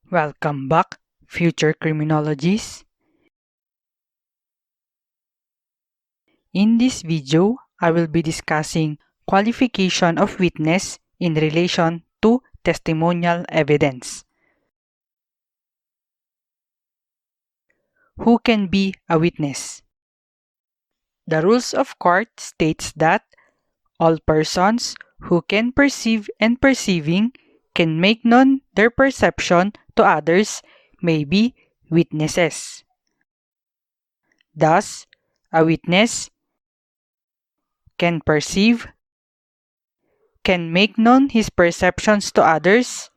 Welcome back, future criminologists. In this video, I will be discussing qualification of witness in relation to testimonial evidence. Who can be a witness? The rules of court states that all persons who can perceive and perceiving can make known their perception to others may be witnesses. Thus, a witness can perceive, can make known his perceptions to others,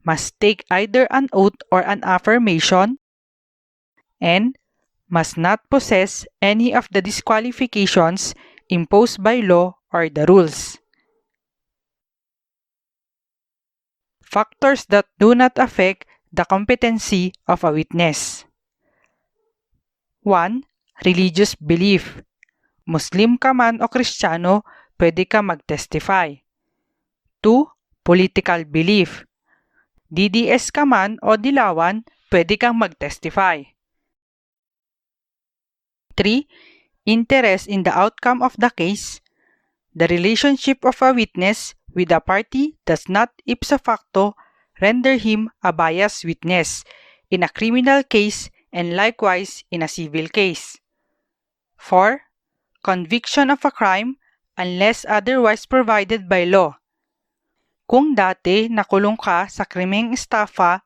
must take either an oath or an affirmation, and must not possess any of the disqualifications imposed by law or the rules. Factors that do not affect the competency of a witness. 1. Religious belief. Muslim ka man o Kristiyano, pwede ka mag-testify. 2. Political belief. DDS ka man o Dilawan, pwede kang mag-testify. 3. Interest in the outcome of the case. The relationship of a witness with a party does not ipso facto render him a biased witness in a criminal case and likewise in a civil case. 4. Conviction of a crime unless otherwise provided by law. Kung dati nakulong ka sa krimeng estafa,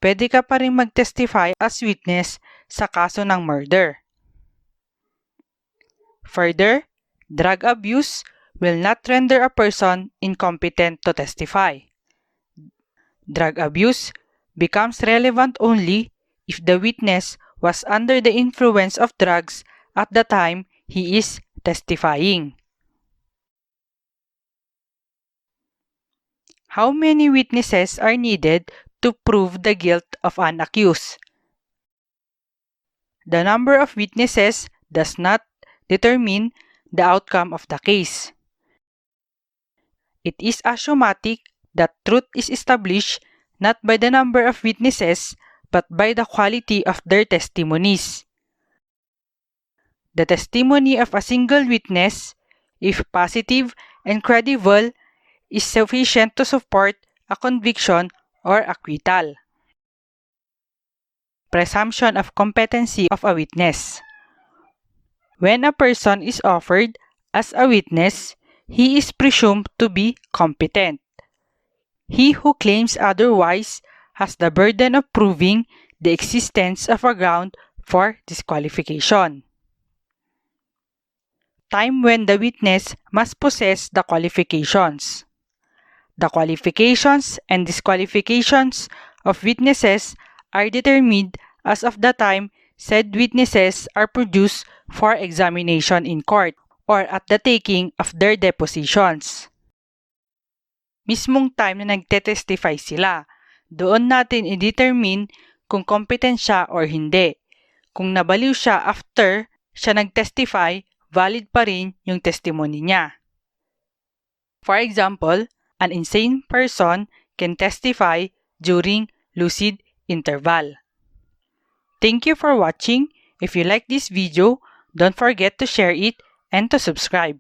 pwede ka pa rin mag-testify as witness sa kaso ng murder. Further, drug abuse will not render a person incompetent to testify. Drug abuse becomes relevant only if the witness was under the influence of drugs at the time he is testifying. How many witnesses are needed to prove the guilt of an accused? The number of witnesses does not determine the outcome of the case. It is axiomatic that truth is established not by the number of witnesses but by the quality of their testimonies. The testimony of a single witness, if positive and credible, is sufficient to support a conviction or acquittal. Presumption of competency of a witness. When a person is offered as a witness, he is presumed to be competent. He who claims otherwise has the burden of proving the existence of a ground for disqualification. Time when the witness must possess the qualifications. The qualifications and disqualifications of witnesses are determined as of the time said witnesses are produced for examination in court or at the taking of their depositions. Mismong time na nagte-testify sila, doon natin i-determine kung competent siya or hindi. Kung nabaliw siya after siya nag-testify, valid pa rin yung testimony niya. For example, an insane person can testify during lucid interval. Thank you for watching. If you like this video, don't forget to share it and to subscribe.